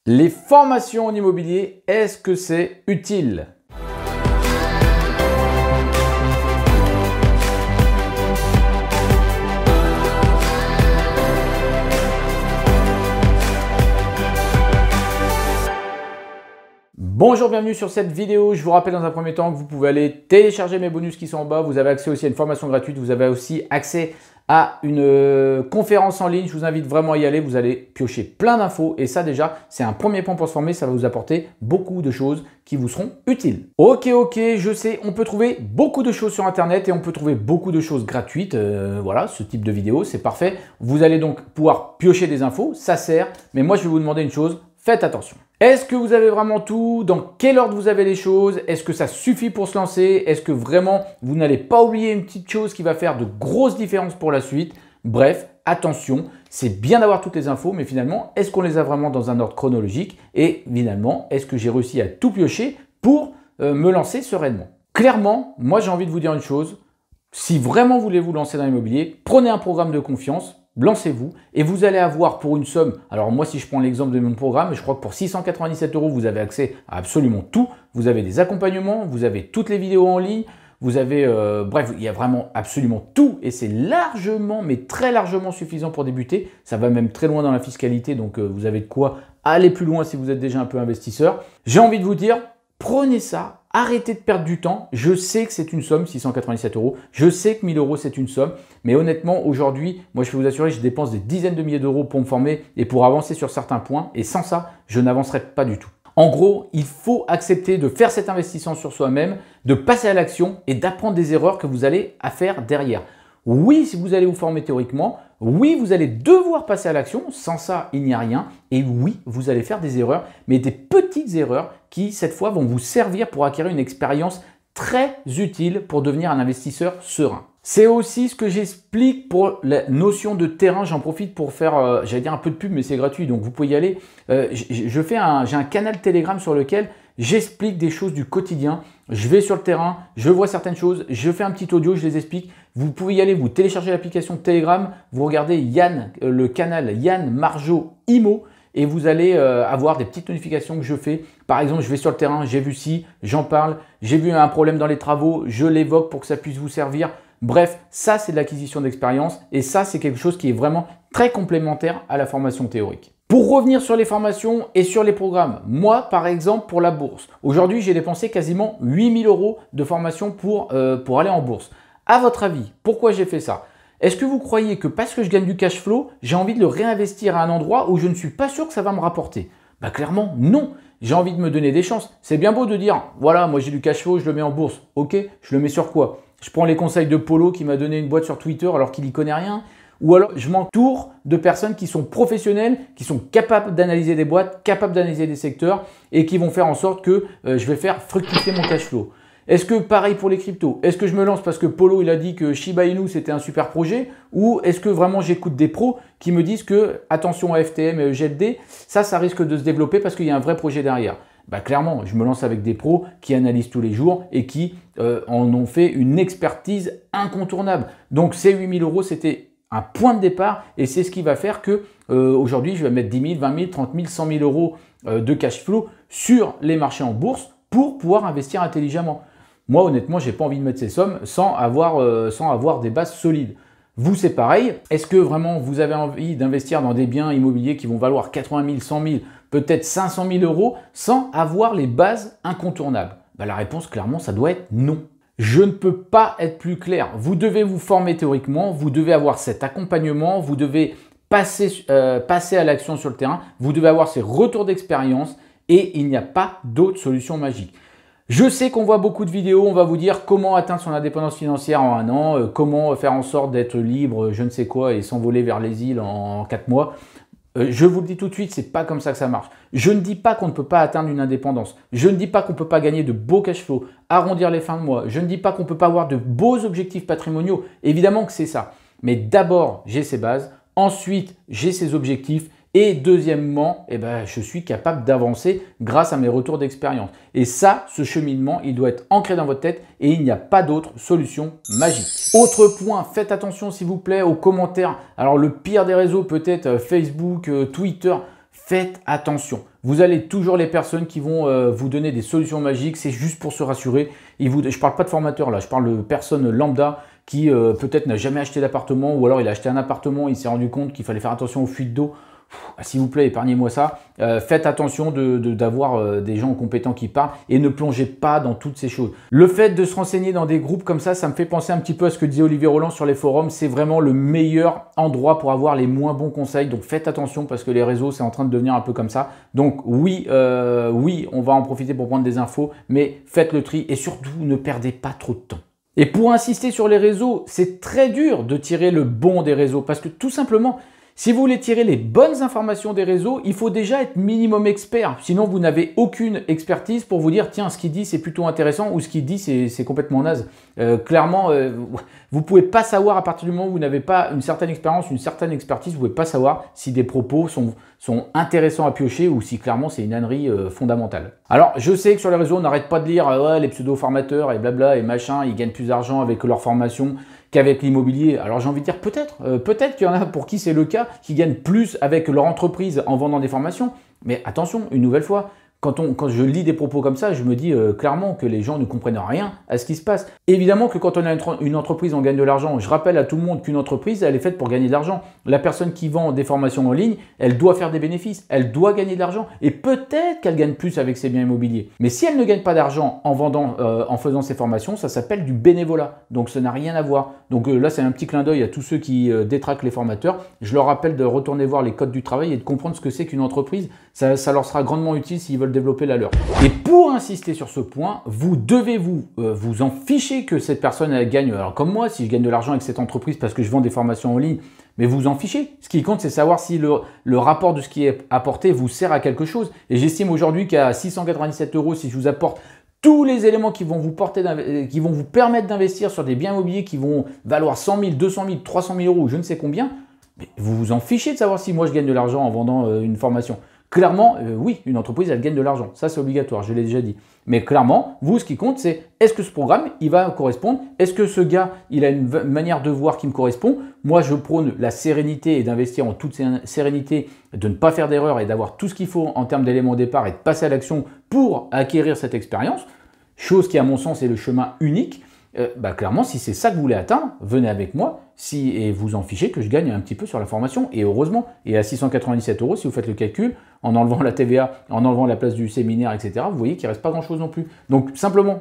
Les formations en immobilier, est-ce que c'est utile? Bonjour, bienvenue sur cette vidéo. Je vous rappelle dans un premier temps que vous pouvez aller télécharger mes bonus qui sont en bas. Vous avez accès aussi à une formation gratuite. Vous avez aussi accès à une conférence en ligne. Je vous invite vraiment à y aller. Vous allez piocher plein d'infos. Et ça déjà, c'est un premier point pour se former. Ça va vous apporter beaucoup de choses qui vous seront utiles. Ok, je sais, on peut trouver beaucoup de choses sur Internet et on peut trouver beaucoup de choses gratuites. Voilà, ce type de vidéo, c'est parfait. Vous allez donc pouvoir piocher des infos. Ça sert. Mais moi, je vais vous demander une chose. Faites attention. Est-ce que vous avez vraiment tout? Dans quel ordre vous avez les choses? Est-ce que ça suffit pour se lancer? Est-ce que vraiment vous n'allez pas oublier une petite chose qui va faire de grosses différences pour la suite? Bref, attention, c'est bien d'avoir toutes les infos, mais finalement, est-ce qu'on les a vraiment dans un ordre chronologique? Et finalement, est-ce que j'ai réussi à tout piocher pour me lancer sereinement? Clairement, moi j'ai envie de vous dire une chose. Si vraiment vous voulez vous lancer dans l'immobilier, prenez un programme de confiance. Lancez-vous et vous allez avoir pour une somme, alors moi si je prends l'exemple de mon programme, je crois que pour 697 €, vous avez accès à absolument tout. Vous avez des accompagnements, vous avez toutes les vidéos en ligne, vous avez, bref, il y a vraiment absolument tout et c'est largement, mais très largement suffisant pour débuter. Ça va même très loin dans la fiscalité, donc vous avez de quoi aller plus loin si vous êtes déjà un peu investisseur. J'ai envie de vous dire, prenez ça. Arrêtez de perdre du temps. Je sais que c'est une somme, 697 €. Je sais que 1000 € c'est une somme. Mais honnêtement, aujourd'hui, moi je peux vous assurer que je dépense des dizaines de milliers d'euros pour me former et pour avancer sur certains points. Et sans ça, je n'avancerai pas du tout. En gros, il faut accepter de faire cet investissement sur soi-même, de passer à l'action et d'apprendre des erreurs que vous allez à faire derrière. Oui, si vous allez vous former théoriquement, oui, vous allez devoir passer à l'action, sans ça, il n'y a rien. Et oui, vous allez faire des erreurs, mais des petites erreurs qui, cette fois, vont vous servir pour acquérir une expérience très utile pour devenir un investisseur serein. C'est aussi ce que j'explique pour la notion de terrain. J'en profite pour faire, j'allais dire un peu de pub, mais c'est gratuit, donc vous pouvez y aller. J'ai un canal Telegram sur lequel j'explique des choses du quotidien. Je vais sur le terrain, je vois certaines choses, je fais un petit audio, je les explique. Vous pouvez y aller, vous téléchargez l'application Telegram, vous regardez Yann, le canal Yann Marjo Imo et vous allez avoir des petites notifications que je fais. Par exemple, je vais sur le terrain, j'ai vu ci, j'en parle, j'ai vu un problème dans les travaux, je l'évoque pour que ça puisse vous servir. Bref, ça c'est de l'acquisition d'expérience et ça c'est quelque chose qui est vraiment très complémentaire à la formation théorique. Pour revenir sur les formations et sur les programmes, moi par exemple pour la bourse, aujourd'hui j'ai dépensé quasiment 8000 € de formation pour aller en bourse. À votre avis, pourquoi j'ai fait ça? Est-ce que vous croyez que parce que je gagne du cash flow, j'ai envie de le réinvestir à un endroit où je ne suis pas sûr que ça va me rapporter? Bah clairement non, j'ai envie de me donner des chances. C'est bien beau de dire, voilà, moi j'ai du cash flow, je le mets en bourse. Ok, je le mets sur quoi? Je prends les conseils de Polo qui m'a donné une boîte sur Twitter alors qu'il n'y connaît rien. Ou alors je m'entoure de personnes qui sont professionnelles, qui sont capables d'analyser des boîtes, capables d'analyser des secteurs et qui vont faire en sorte que je vais faire fructifier mon cash flow. Est-ce que pareil pour les cryptos? Est-ce que je me lance parce que Polo il a dit que Shiba Inu c'était un super projet? Ou est-ce que vraiment j'écoute des pros qui me disent que attention à FTM et EGLD, ça risque de se développer parce qu'il y a un vrai projet derrière? Bah clairement, je me lance avec des pros qui analysent tous les jours et qui en ont fait une expertise incontournable. Donc ces 8000 €, c'était un point de départ et c'est ce qui va faire que aujourd'hui, je vais mettre 10 000, 20 000, 30 000, 100 000 € de cash flow sur les marchés en bourse pour pouvoir investir intelligemment. Moi, honnêtement, je n'ai pas envie de mettre ces sommes sans avoir des bases solides. Vous, c'est pareil. Est-ce que vraiment vous avez envie d'investir dans des biens immobiliers qui vont valoir 80 000, 100 000, peut-être 500 000 € sans avoir les bases incontournables? Bah, la réponse, clairement, ça doit être non. Je ne peux pas être plus clair. Vous devez vous former théoriquement, vous devez avoir cet accompagnement, vous devez passer à l'action sur le terrain, vous devez avoir ces retours d'expérience et il n'y a pas d'autre solution magique. Je sais qu'on voit beaucoup de vidéos, on va vous dire comment atteindre son indépendance financière en 1 an, comment faire en sorte d'être libre, je ne sais quoi, et s'envoler vers les îles en 4 mois. Je vous le dis tout de suite, c'est pas comme ça que ça marche. Je ne dis pas qu'on ne peut pas atteindre une indépendance. Je ne dis pas qu'on ne peut pas gagner de beaux cash flow, arrondir les fins de mois. Je ne dis pas qu'on ne peut pas avoir de beaux objectifs patrimoniaux. Évidemment que c'est ça. Mais d'abord, j'ai ces bases. Ensuite, j'ai ces objectifs. Et deuxièmement, je suis capable d'avancer grâce à mes retours d'expérience. Et ça, ce cheminement, il doit être ancré dans votre tête et il n'y a pas d'autre solution magique. Autre point, faites attention s'il vous plaît aux commentaires. Alors le pire des réseaux, peut-être Facebook, Twitter, faites attention. vous avez toujours les personnes qui vont vous donner des solutions magiques. C'est juste pour se rassurer. Je ne parle pas de formateur là, je parle de personnes lambda qui peut-être n'a jamais acheté d'appartement ou alors il a acheté un appartement, il s'est rendu compte qu'il fallait faire attention aux fuites d'eau. S'il vous plaît, épargnez-moi ça. Faites attention d'avoir des gens compétents qui parlent et ne plongez pas dans toutes ces choses. Le fait de se renseigner dans des groupes comme ça me fait penser un petit peu à ce que disait Olivier Roland sur les forums. C'est vraiment le meilleur endroit pour avoir les moins bons conseils. Donc faites attention parce que les réseaux, c'est en train de devenir un peu comme ça. Donc oui, on va en profiter pour prendre des infos, mais faites le tri et surtout ne perdez pas trop de temps. Et pour insister sur les réseaux, c'est très dur de tirer le bon des réseaux parce que tout simplement, si vous voulez tirer les bonnes informations des réseaux, il faut déjà être minimum expert. Sinon, vous n'avez aucune expertise pour vous dire « Tiens, ce qu'il dit, c'est plutôt intéressant » ou « Ce qu'il dit, c'est complètement naze ». Clairement, vous ne pouvez pas savoir à partir du moment où vous n'avez pas une certaine expérience, une certaine expertise, vous ne pouvez pas savoir si des propos sont intéressants à piocher ou si clairement c'est une ânerie fondamentale. Alors, je sais que sur les réseaux, on n'arrête pas de lire ouais, les pseudo-formateurs et blabla et machin, ils gagnent plus d'argent avec leur formation qu'avec l'immobilier. Alors j'ai envie de dire peut-être qu'il y en a pour qui c'est le cas, qui gagnent plus avec leur entreprise en vendant des formations. Mais attention, une nouvelle fois, quand je lis des propos comme ça, je me dis clairement que les gens ne comprennent rien à ce qui se passe. Évidemment que quand on a une entreprise, on gagne de l'argent. Je rappelle à tout le monde qu'une entreprise, elle est faite pour gagner de l'argent. La personne qui vend des formations en ligne, elle doit faire des bénéfices, elle doit gagner de l'argent. Et peut-être qu'elle gagne plus avec ses biens immobiliers. Mais si elle ne gagne pas d'argent en faisant ses formations, ça s'appelle du bénévolat. Donc ça n'a rien à voir. Donc là, c'est un petit clin d'œil à tous ceux qui détraquent les formateurs. Je leur rappelle de retourner voir les codes du travail et de comprendre ce que c'est qu'une entreprise. Ça leur sera grandement utile s'ils veulent développer la leur. Et pour insister sur ce point, vous devez vous en ficher que cette personne elle gagne. Alors comme moi, si je gagne de l'argent avec cette entreprise parce que je vends des formations en ligne, mais vous en fichez. Ce qui compte, c'est savoir si le rapport de ce qui est apporté vous sert à quelque chose. Et j'estime aujourd'hui qu'à 697 €, si je vous apporte tous les éléments qui vont vous permettre d'investir sur des biens immobiliers qui vont valoir 100 000, 200 000, 300 000 € ou je ne sais combien, mais vous vous en fichez de savoir si moi je gagne de l'argent en vendant une formation. Clairement, oui, une entreprise, elle gagne de l'argent. Ça, c'est obligatoire, je l'ai déjà dit. Mais clairement, vous, ce qui compte, c'est est-ce que ce programme, il va correspondre? Est-ce que ce gars, il a une manière de voir qui me correspond? Moi, je prône la sérénité et d'investir en toute sérénité, de ne pas faire d'erreur et d'avoir tout ce qu'il faut en termes d'éléments de départ et de passer à l'action pour acquérir cette expérience. Chose qui, à mon sens, est le chemin unique. Clairement, si c'est ça que vous voulez atteindre, venez avec moi et vous en fichez que je gagne un petit peu sur la formation, et heureusement. Et à 697 €, si vous faites le calcul, en enlevant la TVA, en enlevant la place du séminaire, etc., vous voyez qu'il ne reste pas grand-chose non plus. Donc, simplement,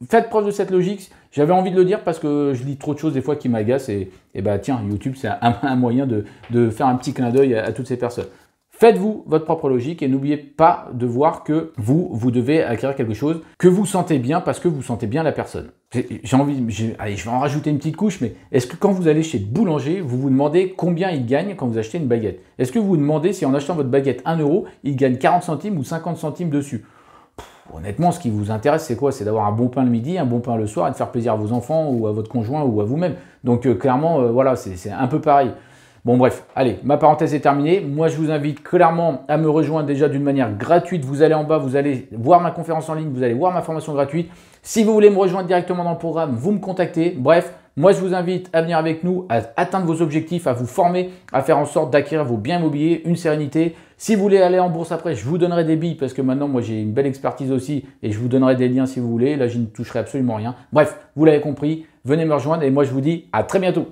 faites preuve de cette logique. J'avais envie de le dire parce que je lis trop de choses des fois qui m'agacent, et tiens, YouTube, c'est un moyen de faire un petit clin d'œil à toutes ces personnes. Faites-vous votre propre logique et n'oubliez pas de voir que vous devez acquérir quelque chose que vous sentez bien parce que vous sentez bien la personne. Allez, je vais en rajouter une petite couche, mais est-ce que quand vous allez chez le boulanger, vous vous demandez combien il gagne quand vous achetez une baguette? Est-ce que vous vous demandez si en achetant votre baguette 1 €, il gagne 40 centimes ou 50 centimes dessus? Honnêtement, ce qui vous intéresse, c'est quoi? C'est d'avoir un bon pain le midi, un bon pain le soir et de faire plaisir à vos enfants ou à votre conjoint ou à vous-même. Donc clairement, voilà, c'est un peu pareil. Bon bref, allez, ma parenthèse est terminée. Moi, je vous invite clairement à me rejoindre déjà d'une manière gratuite. Vous allez en bas, vous allez voir ma conférence en ligne, vous allez voir ma formation gratuite. Si vous voulez me rejoindre directement dans le programme, vous me contactez. Bref, moi, je vous invite à venir avec nous, à atteindre vos objectifs, à vous former, à faire en sorte d'acquérir vos biens immobiliers, une sérénité. Si vous voulez aller en bourse après, je vous donnerai des billes parce que maintenant, moi, j'ai une belle expertise aussi et je vous donnerai des liens si vous voulez. Là, je ne toucherai absolument rien. Bref, vous l'avez compris, venez me rejoindre et moi, je vous dis à très bientôt.